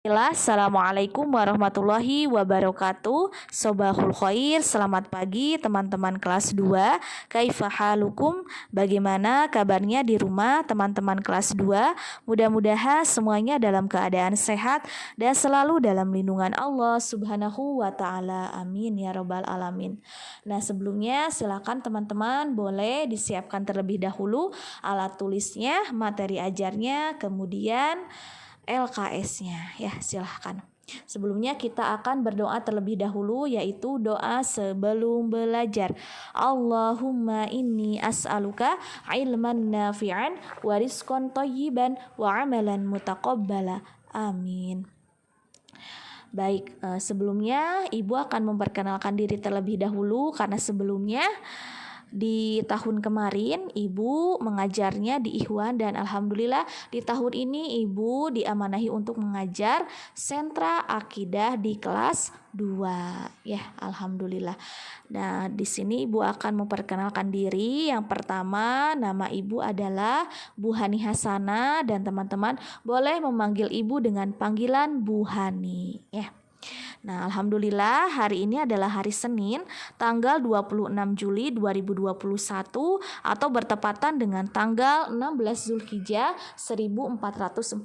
Assalamualaikum warahmatullahi wabarakatuh. Sobahul khair, selamat pagi teman-teman kelas 2. Kaifa halukum? Bagaimana kabarnya di rumah teman-teman kelas 2? Mudah-mudahan semuanya dalam keadaan sehat dan selalu dalam lindungan Allah Subhanahu wa taala. Amin ya rabbal alamin. Nah, sebelumnya silakan teman-teman boleh disiapkan terlebih dahulu alat tulisnya, materi ajarnya, kemudian LKS-nya ya, silahkan. Sebelumnya kita akan berdoa terlebih dahulu, yaitu doa sebelum belajar. Allahumma inni as'aluka ilman nafi'an wa rizqan thayyiban wa amalan mutaqabbala. Amin. Baik, sebelumnya Ibu akan memperkenalkan diri terlebih dahulu karena sebelumnya di tahun kemarin Ibu mengajarnya di Ikhwan dan alhamdulillah di tahun ini Ibu diamanahi untuk mengajar sentra akidah di kelas 2 ya, alhamdulillah. Nah, di sini Ibu akan memperkenalkan diri. Yang pertama, nama Ibu adalah Bu Hani Hasana dan teman-teman boleh memanggil Ibu dengan panggilan Bu Hani ya. Nah, alhamdulillah hari ini adalah hari Senin, tanggal 26 Juli 2021 atau bertepatan dengan tanggal 16 Zulhijjah 1442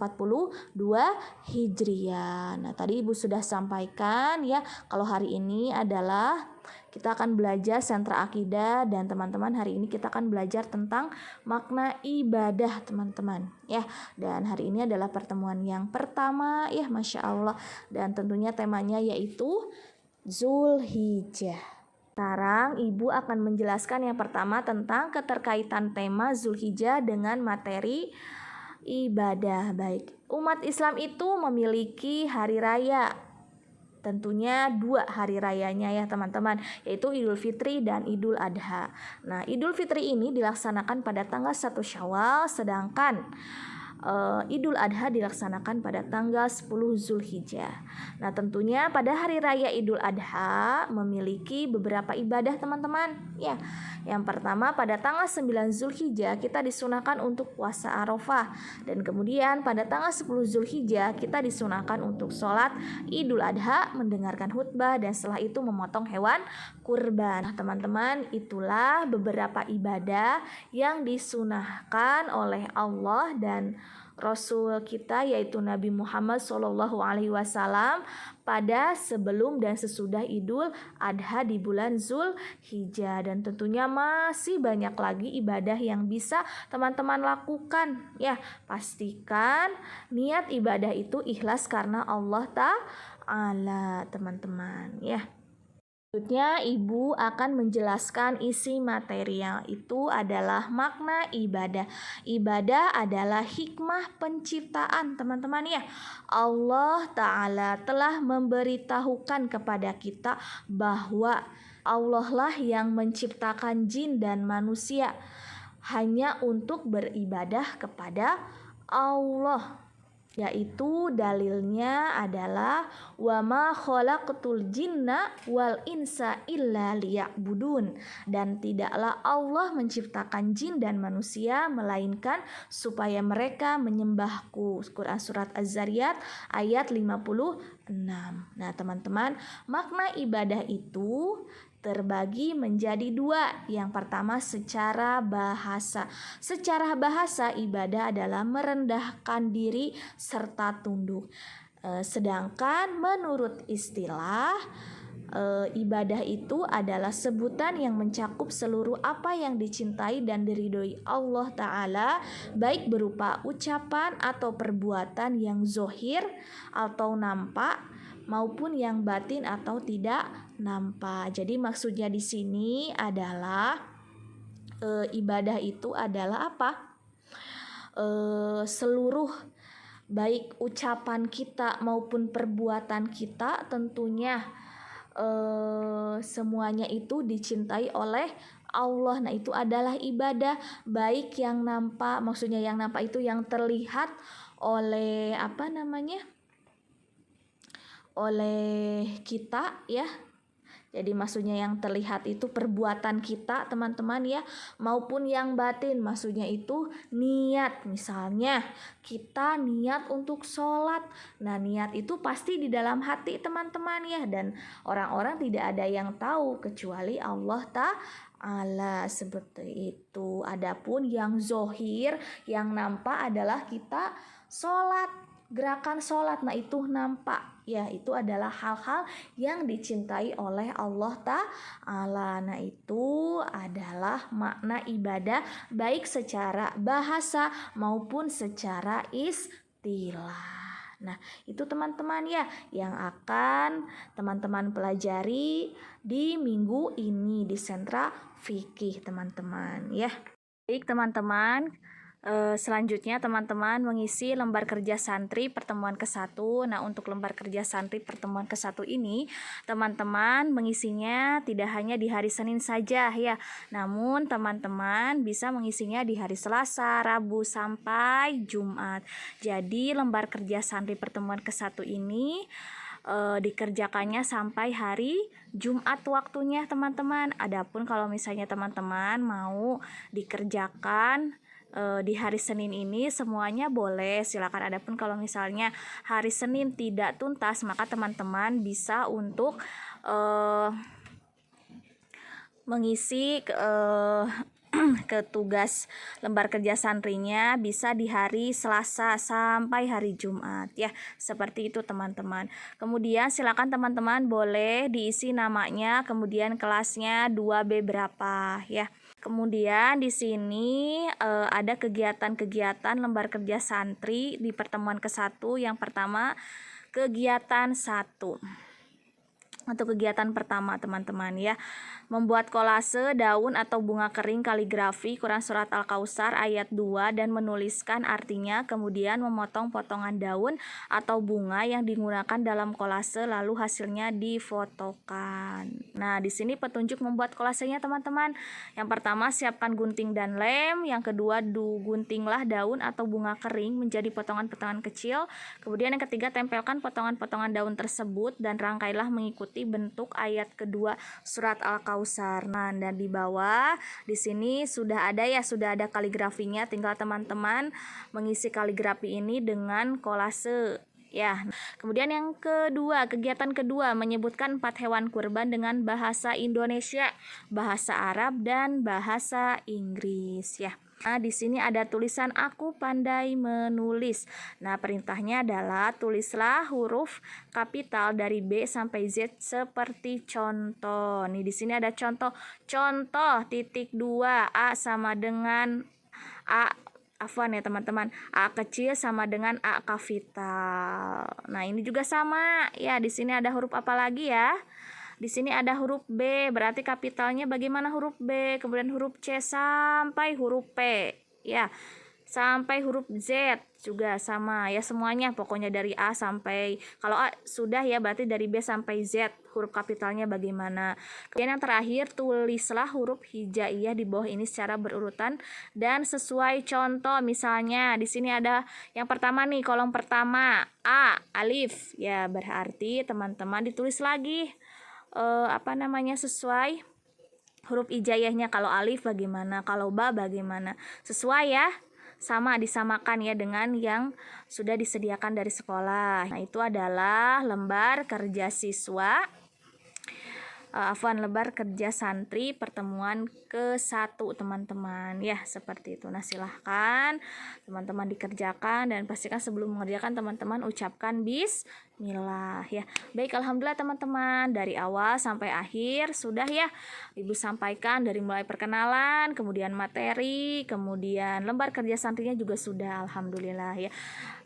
Hijriah. Nah, tadi Ibu sudah sampaikan ya, kalau hari ini adalah kita akan belajar sentra akidah dan teman-teman hari ini kita akan belajar tentang makna ibadah teman-teman ya. Dan hari ini adalah pertemuan yang pertama ya, Masya Allah. Dan tentunya temanya yaitu Zulhijjah. Sekarang Ibu akan menjelaskan yang pertama tentang keterkaitan tema Zulhijjah dengan materi ibadah. Baik, umat Islam itu memiliki hari raya. Tentunya 2 hari rayanya ya teman-teman, yaitu Idul Fitri dan Idul Adha. Nah, Idul Fitri ini dilaksanakan pada tanggal 1 Syawal, sedangkan Idul Adha dilaksanakan pada tanggal 10 Zulhijjah. Nah, tentunya pada hari raya Idul Adha memiliki beberapa ibadah teman-teman ya. Yang pertama, pada tanggal 9 Zulhijjah kita disunahkan untuk puasa Arafah, dan kemudian pada tanggal 10 Zulhijjah kita disunahkan untuk sholat Idul Adha, mendengarkan khutbah, dan setelah itu memotong hewan kurban. Nah, teman-teman, itulah beberapa ibadah yang disunahkan oleh Allah dan Rasul kita yaitu Nabi Muhammad SAW pada sebelum dan sesudah Idul Adha di bulan Zulhijjah. Dan tentunya masih banyak lagi ibadah yang bisa teman-teman lakukan ya. Pastikan niat ibadah itu ikhlas karena Allah Ta'ala teman-teman ya. Selanjutnya Ibu akan menjelaskan isi materi yang itu adalah makna ibadah. Ibadah adalah hikmah penciptaan teman-teman ya. Allah Ta'ala telah memberitahukan kepada kita bahwa Allah lah yang menciptakan jin dan manusia hanya untuk beribadah kepada Allah. Yaitu dalilnya adalah wa ma khalaqtul jinna wal insa illa liya'budun, dan tidaklah Allah menciptakan jin dan manusia melainkan supaya mereka menyembahku. Quran surat Az-Zariyat ayat 56. Nah, teman-teman, makna ibadah itu terbagi menjadi 2. Yang pertama secara bahasa. Secara bahasa ibadah adalah merendahkan diri serta tunduk. Sedangkan menurut istilah ibadah itu adalah sebutan yang mencakup seluruh apa yang dicintai dan diridhoi Allah Ta'ala, baik berupa ucapan atau perbuatan yang zohir atau nampak maupun yang batin atau tidak nampak. Jadi maksudnya di sini adalah ibadah itu adalah apa? Seluruh baik ucapan kita maupun perbuatan kita tentunya semuanya itu dicintai oleh Allah. Nah, itu adalah ibadah, baik yang nampak, maksudnya yang nampak itu yang terlihat oleh oleh kita ya, Jadi maksudnya yang terlihat itu perbuatan kita teman-teman ya, maupun yang batin, maksudnya itu niat. Misalnya kita niat untuk sholat, nah niat itu pasti di dalam hati teman-teman ya, dan orang-orang tidak ada yang tahu kecuali Allah Ta'ala, seperti itu. Adapun yang zohir, yang nampak adalah kita sholat, gerakan sholat, nah itu nampak ya, itu adalah hal-hal yang dicintai oleh Allah Ta'ala. Nah itu adalah makna ibadah baik secara bahasa maupun secara istilah. Nah itu teman-teman ya yang akan teman-teman pelajari di minggu ini di Sentra Fikih teman-teman ya. Baik teman-teman, selanjutnya teman-teman mengisi lembar kerja santri pertemuan ke-1. Nah, untuk lembar kerja santri pertemuan ke-1 ini, teman-teman mengisinya tidak hanya di hari Senin saja ya, namun teman-teman bisa mengisinya di hari Selasa, Rabu, sampai Jumat. Jadi, lembar kerja santri pertemuan ke-1 ini dikerjakannya sampai hari Jumat waktunya teman-teman. Adapun kalau misalnya teman-teman mau dikerjakan di hari Senin ini semuanya boleh, silakan. Adapun kalau misalnya hari Senin tidak tuntas, maka teman-teman bisa untuk mengisi ke tugas lembar kerja santrinya bisa di hari Selasa sampai hari Jumat ya, seperti itu teman-teman. Kemudian silakan teman-teman boleh diisi namanya, kemudian kelasnya 2B berapa ya. Kemudian di sini ada kegiatan-kegiatan lembar kerja santri di pertemuan ke-1. Yang pertama kegiatan 1. Untuk kegiatan pertama teman-teman ya, membuat kolase daun atau bunga kering kaligrafi Quran Surat Al-Kautsar ayat 2 dan menuliskan artinya, kemudian memotong potongan daun atau bunga yang digunakan dalam kolase lalu hasilnya difotokan. Nah, di sini petunjuk membuat kolasenya teman-teman. Yang pertama siapkan gunting dan lem, yang kedua guntinglah daun atau bunga kering menjadi potongan-potongan kecil. Kemudian yang ketiga tempelkan potongan-potongan daun tersebut dan rangkailah mengikuti bentuk ayat kedua surat Al-Kautsar. Nah, dan di bawah di sini sudah ada kaligrafinya, tinggal teman-teman mengisi kaligrafi ini dengan kolase ya. Kemudian yang kedua, kegiatan kedua menyebutkan 4 hewan kurban dengan bahasa Indonesia, bahasa Arab dan bahasa Inggris ya. Nah, di sini ada tulisan aku pandai menulis. Nah, perintahnya adalah tulislah huruf kapital dari B sampai Z seperti contoh. Nih di sini ada contoh. Contoh titik 2 A sama dengan A, afwan ya teman-teman, A kecil sama dengan A kapital. Nah, ini juga sama. Ya, di sini ada huruf apa lagi ya? Di sini ada huruf B, berarti kapitalnya bagaimana huruf B, kemudian huruf C sampai huruf P, ya, sampai huruf Z juga sama ya, semuanya pokoknya dari A sampai, kalau A sudah ya berarti dari B sampai Z huruf kapitalnya bagaimana. Kemudian yang terakhir tulislah huruf hijaiyah di bawah ini secara berurutan dan sesuai contoh. Misalnya di sini ada yang pertama nih, kolom pertama A alif ya, berarti teman-teman ditulis lagi sesuai huruf hijaiyahnya. Kalau alif bagaimana, kalau ba bagaimana, sesuai ya, sama disamakan ya dengan yang sudah disediakan dari sekolah. Nah, itu adalah lembar kerja siswa lembar kerja santri pertemuan ke-1 teman-teman ya, seperti itu. Nah, silahkan teman-teman dikerjakan dan pastikan sebelum mengerjakan teman-teman ucapkan bismillah ya. Baik, alhamdulillah teman-teman, dari awal sampai akhir sudah ya Ibu sampaikan, dari mulai perkenalan, kemudian materi, kemudian lembar kerja santrinya juga sudah, alhamdulillah ya.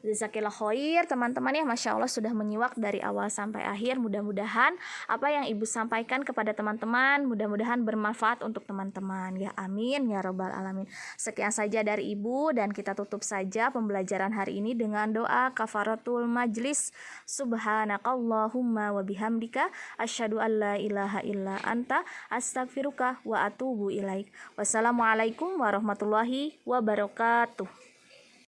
Jazakillah khair teman-teman ya, Masya Allah sudah menyimak dari awal sampai akhir. Mudah-mudahan apa yang Ibu sampaikan kepada teman-teman mudah-mudahan bermanfaat untuk teman-teman ya, amin ya robbal alamin. Sekian saja dari Ibu, dan kita tutup saja pembelajaran hari ini dengan doa kafaratul majlis. Subhanakallahumma wa bihamdika asyhadu an la ilaha illa anta astaghfiruka wa atubu ilaik. Wassalamualaikum warahmatullahi wabarakatuh.